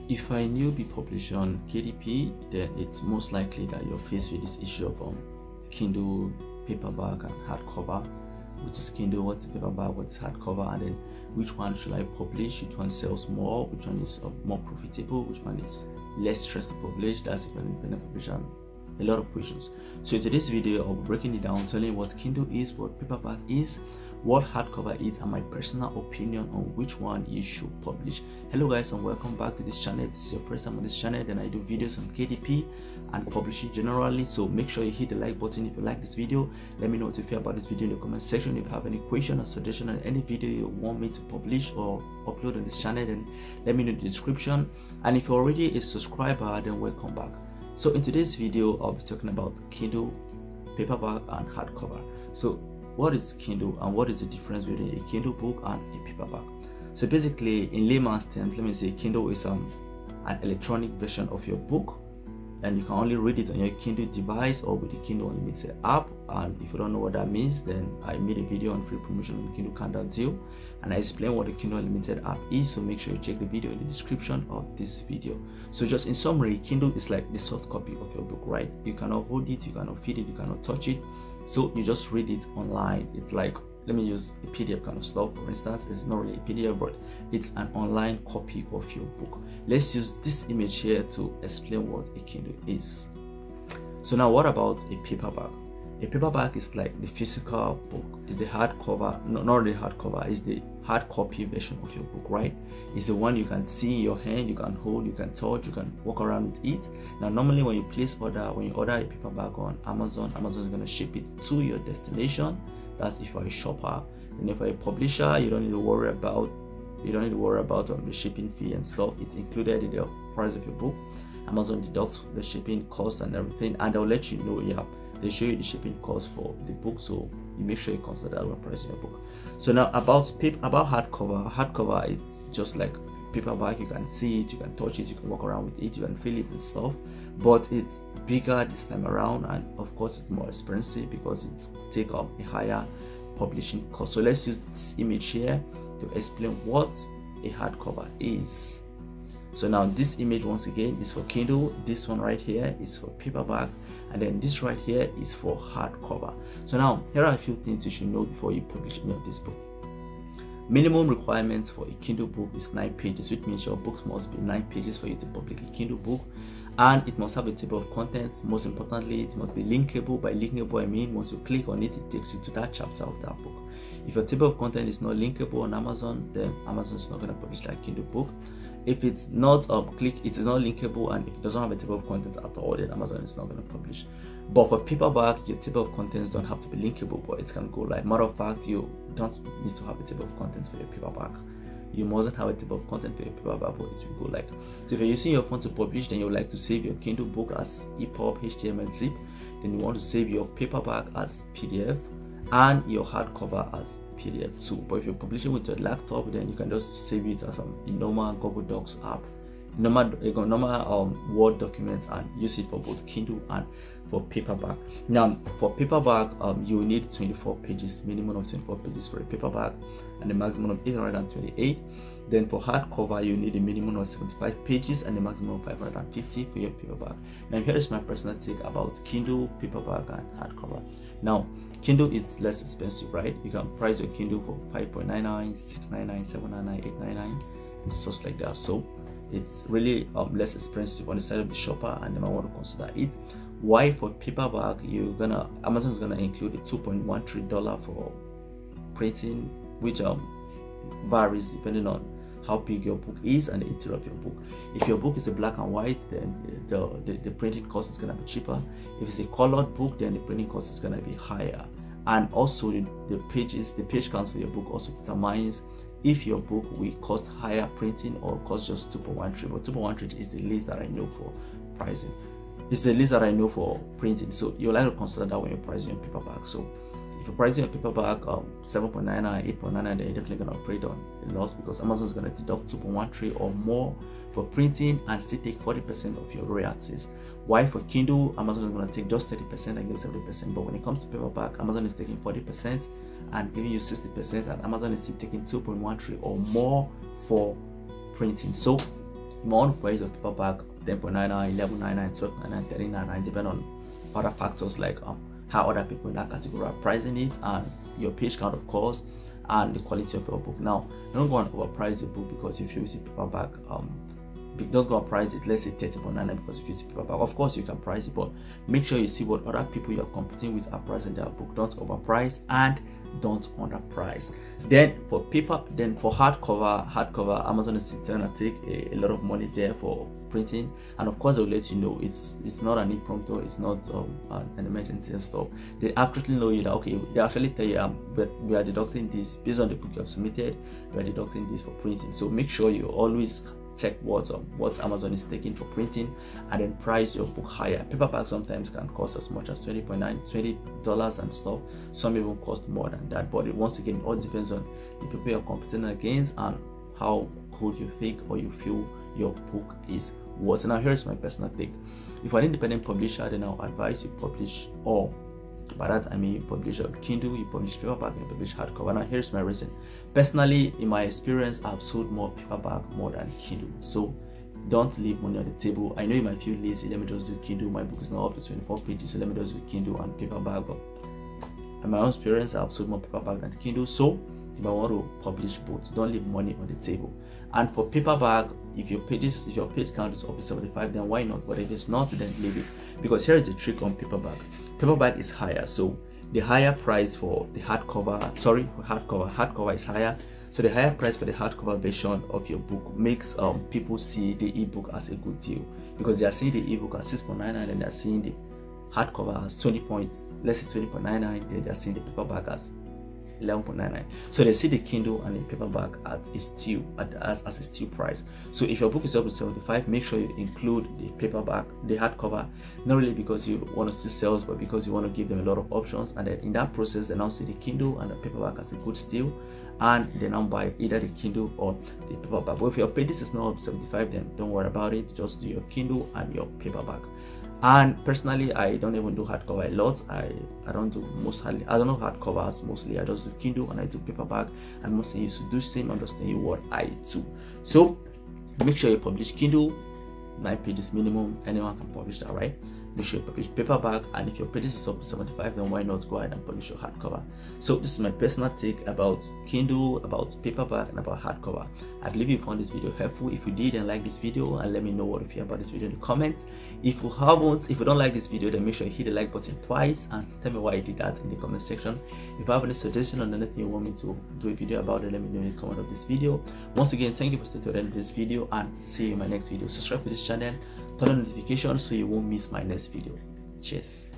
If I knew be published on KDP, then it's most likely that you're faced with this issue of Kindle, paperback, and hardcover. Which is Kindle, what's paperback, what's hardcover, and then which one should I publish, which one sells more, which one is more profitable, which one is less stress to publish. That's if you're an independent publisher. A lot of questions. So in today's video, I'll be breaking it down, telling you what Kindle is, what paperback is, what hardcover is, and my personal opinion on which one you should publish. Hello guys, and welcome back to this channel. If this is your first time on this channel, then I do videos on KDP and publishing generally, so make sure you hit the like button if you like this video. Let me know what you feel about this video in the comment section. If you have any question or suggestion on any video you want me to publish or upload on this channel, then let me know in the description. And if you're already a subscriber, then welcome back. So in today's video, I'll be talking about Kindle, paperback, and hardcover. So what is Kindle and what is the difference between a Kindle book and a paperback? So basically, in layman's terms, let me say Kindle is an electronic version of your book, and you can only read it on your Kindle device or with the Kindle Unlimited app. And if you don't know what that means, then I made a video on free promotion on Kindle Kindle deal, and I explain what the Kindle Unlimited app is, so make sure you check the video in the description of this video. So just in summary, Kindle is like the soft copy of your book, right? You cannot hold it, you cannot feed it, you cannot touch it, so you just read it online. It's like, let me use a PDF kind of stuff, for instance. It's not really a PDF, but it's an online copy of your book. Let's use this image here to explain what a Kindle is. So now, what about a paperback? A paperback is like the physical book. It's the hardcover, not the hardcover, it's the hard copy version of your book, right? It's the one you can see in your hand, you can hold, you can touch, you can walk around with it. Now normally when you order a paperback on Amazon, Amazon is going to ship it to your destination. That's if you're a shopper. And if you're a publisher, you don't need to worry about the shipping fee and stuff. It's included in the price of your book. Amazon deducts the shipping costs and everything, and they'll let you know, yeah, they show you the shipping cost for the book, so you make sure you consider that when pricing your book. So now about hardcover, it's just like paperback. You can see it, you can touch it, you can walk around with it, you can feel it and stuff, but it's bigger this time around, and of course it's more expensive because it's take up a higher publishing cost. So let's use this image here to explain what a hardcover is. So now this image once again is for Kindle, this one right here is for paperback, and then this right here is for hardcover. So now here are a few things you should know before you publish any of this book. Minimum requirements for a Kindle book is 9 pages, which means your books must be 9 pages for you to publish a Kindle book, and it must have a table of contents. Most importantly, it must be linkable. By linkable, I mean once you click on it, it takes you to that chapter of that book. If your table of content is not linkable on Amazon, then Amazon is not going to publish that Kindle book. If it's not it's not linkable, and if it doesn't have a table of contents at all, then Amazon is not going to publish. But for paperback, your table of contents don't have to be linkable, but it can go live. Matter of fact, you don't need to have a table of contents for your paperback. You mustn't have a table of content for your paperback, but it will go live. So if you're using your phone to publish, then you would like to save your Kindle book as EPUB, HTML, zip. Then you want to save your paperback as PDF and your hardcover as PDF too. But if you're publishing with your laptop, then you can just save it as a normal Google Docs app, normal Word documents, and use it for both Kindle and for paperback. Now for paperback, you need 24 pages, minimum of 24 pages for a paperback, and a maximum of 828. Then for hardcover, you need a minimum of 75 pages and a maximum of 550 for your paperback. Now here is my personal take about Kindle, paperback, and hardcover. Now Kindle is less expensive, right? You can price your Kindle for $5.99, $6.99, $7.99, $8.99, and stuff like that. So it's really less expensive on the side of the shopper, and they might want to consider it. Why for paperback, Amazon is gonna include a $2.13 for printing, which varies depending on how big your book is and the interior of your book. If your book is a black and white, then the printing cost is gonna be cheaper. If it's a colored book, then the printing cost is gonna be higher. And also the page count for your book also determines if your book will cost higher printing or cost just 2.13. But 2.13 is the least that I know for pricing. It's the least that I know for printing. So you'll like to consider that when you're pricing your paperback. So if you're pricing a paperback 7.99, 8.99, then you're definitely going to operate on a loss, because Amazon is going to deduct 2.13 or more for printing and still take 40% of your royalties. Why for Kindle, Amazon is going to take just 30% and give 70%, but when it comes to paperback, Amazon is taking 40% and giving you 60%, and Amazon is still taking 2.13 or more for printing. So you might want to price your paperback 10.99, 11.99, 12.99, 13.99, depending on other factors like how other people in that category are pricing it, and your page count, of course, and the quality of your book. Now, don't go and overprice the book because if you use a paperback, just go and price it, let's say 30.99 because if you use a paperback. Of course, you can price it, but make sure you see what other people you're competing with are pricing their book. Don't overprice and don't underprice. Then for hardcover, Amazon is trying to take a lot of money there for printing, and of course they'll let you know it's not an impromptu, it's not an emergency and stuff. They actually know you that okay, they actually tell you we are deducting this based on the book you have submitted, we are deducting this for printing. So make sure you always check what Amazon is taking for printing, and then price your book higher. Paperback sometimes can cost as much as $20 and stuff. Some even cost more than that, but once again, it all depends on the people you're competing against and how good you think or you feel your book is worth. Now here's my personal take. If you're an independent publisher, then I'll advise you publish all. By that I mean you publish on Kindle, you publish paperback, and you publish hardcover. Now here's my reason. Personally, in my experience, I've sold more paperback more than Kindle. So don't leave money on the table. I know you might feel lazy, let me just do Kindle. My book is now up to 24 pages, so let me just do Kindle and paperback. But in my own experience, I've sold more paperback than Kindle. So if I want to publish both, don't leave money on the table. And for paperback, if your page count is up to 75, then why not? But if it's not, then leave it. Because here is the trick on paperback. Paperback is higher, so the higher price for the hardcover is higher. So the higher price for the hardcover version of your book makes people see the ebook as a good deal, because they are seeing the ebook as 6.99 and they are seeing the hardcover as 20 points, let's say 20.99, then they are seeing the paperback as 11.99. So they see the Kindle and the paperback as a steal price. So if your book is up to 75, make sure you include the paperback, the hardcover, not really because you want to see sales, but because you want to give them a lot of options, and then in that process they now see the Kindle and the paperback as a good steal, and they now buy either the Kindle or the paperback. But if your pages is not up to 75, then don't worry about it, just do your Kindle and your paperback. And personally, I don't even do hardcover a lot. I don't do hardcovers mostly. I just do Kindle and I do paperback, and mostly used to do same. I'm just telling you what I do. So make sure you publish Kindle, 9 pages minimum. Anyone can publish that, right? Make sure you publish paperback, and if your pages is up to 75, then why not go ahead and publish your hardcover? So this is my personal take about Kindle, about paperback, and about hardcover. I believe you found this video helpful. If you did and like this video, and let me know what you feel about this video in the comments. If you don't like this video, then make sure you hit the like button twice and tell me why you did that in the comment section. If you have any suggestion on anything you want me to do a video about it, let me know in the comment of this video. Once again, thank you for staying to the end of this video, and see you in my next video. Subscribe to this channel, turn on notifications so you won't miss my next video. Cheers.